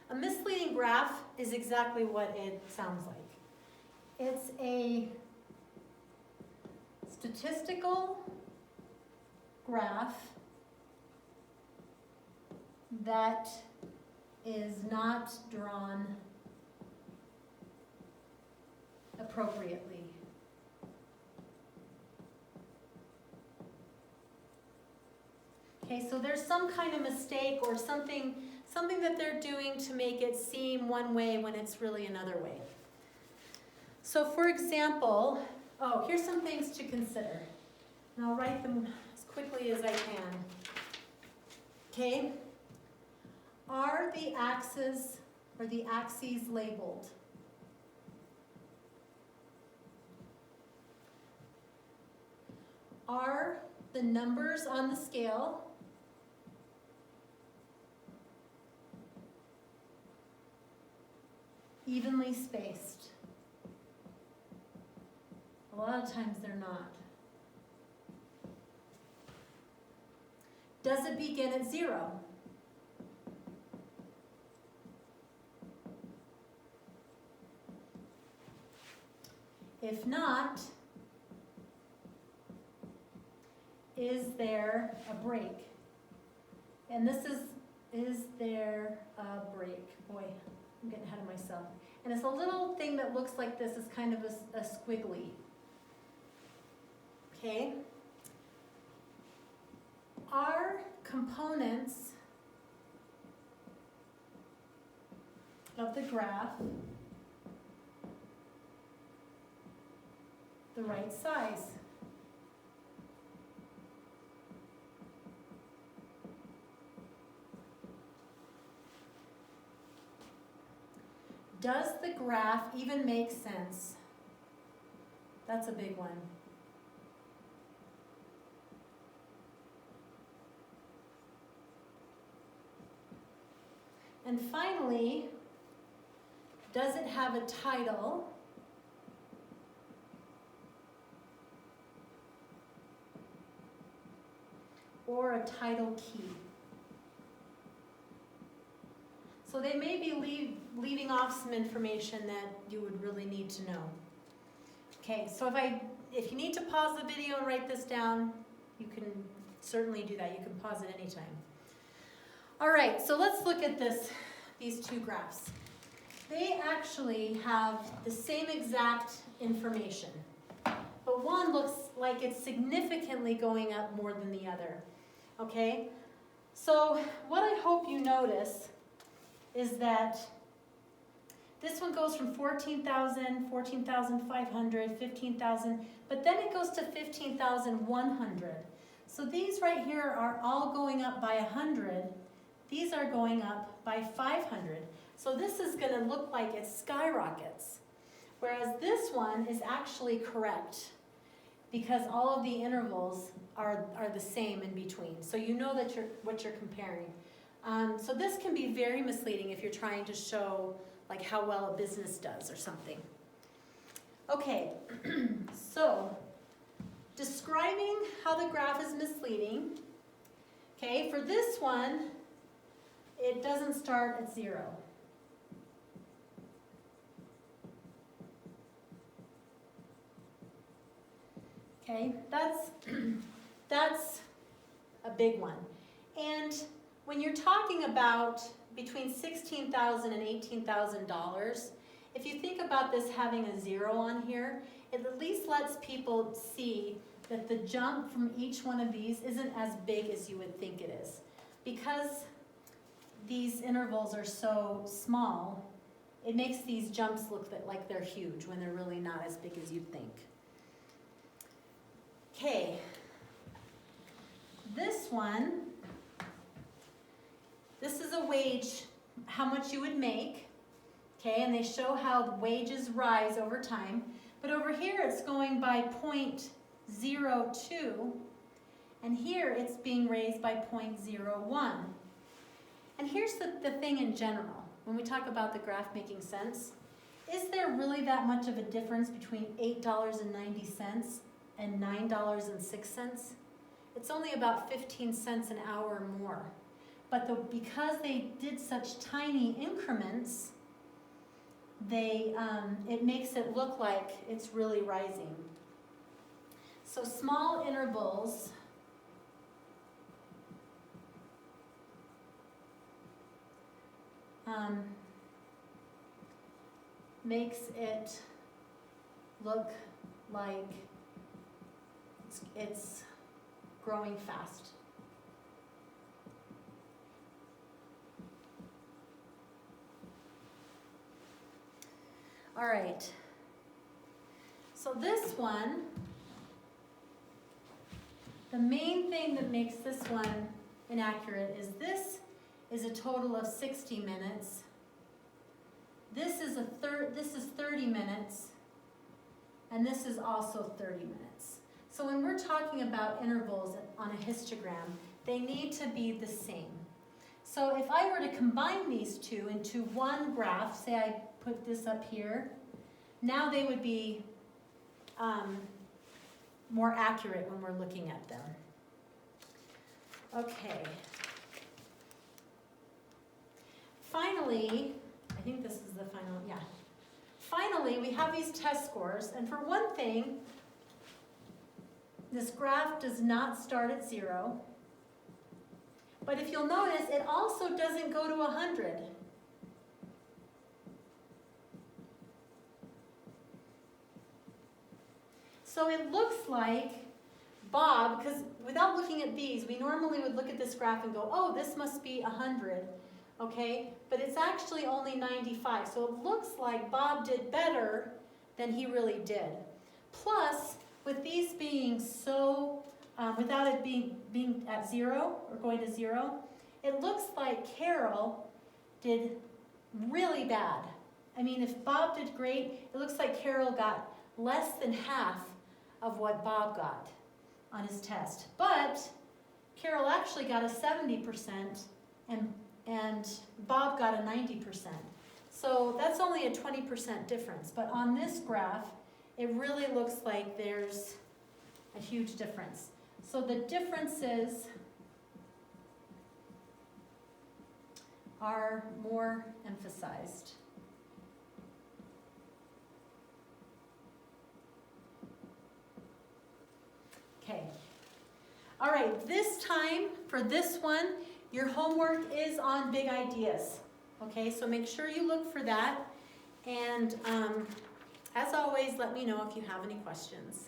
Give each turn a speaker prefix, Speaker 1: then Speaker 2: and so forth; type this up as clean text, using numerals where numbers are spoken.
Speaker 1: A misleading graph is exactly what it sounds like. It's a statistical graph that is not drawn appropriately. Okay, so there's some kind of mistake or something that they're doing to make it seem one way when it's really another way. So for example, here's some things to consider. And I'll write them as quickly as I can. Okay? Are the axes or the axes labeled? Are the numbers on the scale evenly spaced? A lot of times they're not. Does it begin at 0? If not, is there a break? And this is there a break? Boy, I'm getting ahead of myself. And it's a little thing that looks like this, is kind of a squiggly. Okay? Are components of the graph the right size? Does the graph even make sense? That's a big one. And finally, does it have a title? Or a title key? So they may be leaving off some information that you would really need to know. Okay, so if you need to pause the video and write this down, you can certainly do that. You can pause it anytime. All right, so let's look at these two graphs. They actually have the same exact information, but one looks like it's significantly going up more than the other. Okay, so what I hope you notice is that this one goes from 14,000, 14,500, 15,000, but then it goes to 15,100. So these right here are all going up by 100. These are going up by 500. So this is going to look like it skyrockets. Whereas this one is actually correct because all of the intervals are the same in between. So you know that what you're comparing. So this can be very misleading if you're trying to show like how well a business does or something. Okay, so describing how the graph is misleading. Okay, for this one, it doesn't start at 0. Okay, that's a big one. And when you're talking about between $16,000 and $18,000, if you think about this having a 0 on here, it at least lets people see that the jump from each one of these isn't as big as you would think it is. Because these intervals are so small, it makes these jumps look like they're huge when they're really not as big as you'd think. Okay, this one, this is a wage, how much you would make, okay, and they show how the wages rise over time. But over here it's going by 0.02, and here it's being raised by 0.01. And here's the thing in general, when we talk about the graph making sense, is there really that much of a difference between $8.90 and $9.06? It's only about 15 cents an hour more. but because they did such tiny increments, it makes it look like it's really rising. So small intervals makes it look like it's growing fast. All right, so this one, the main thing that makes this one inaccurate is this is a total of 60 minutes. This is 30 minutes, and this is also 30 minutes. So when we're talking about intervals on a histogram, they need to be the same. So if I were to combine these two into one graph, say I put this up here, now they would be more accurate when we're looking at them. Okay. Finally, I think this is the final, yeah. Finally, we have these test scores, and for one thing, this graph does not start at 0. But if you'll notice, it also doesn't go to 100. So it looks like Bob, because without looking at these, we normally would look at this graph and go, oh, this must be 100, okay? But it's actually only 95, so it looks like Bob did better than he really did. Plus, with these being so, without it being at 0, or going to 0, it looks like Carol did really bad. I mean, if Bob did great, it looks like Carol got less than half of what Bob got on his test. But Carol actually got a 70% and Bob got a 90%. So that's only a 20% difference. But on this graph, it really looks like there's a huge difference. So the differences are more emphasized. Okay. All right, this time for this one, your homework is on big ideas. Okay, so make sure you look for that. And as always, let me know if you have any questions.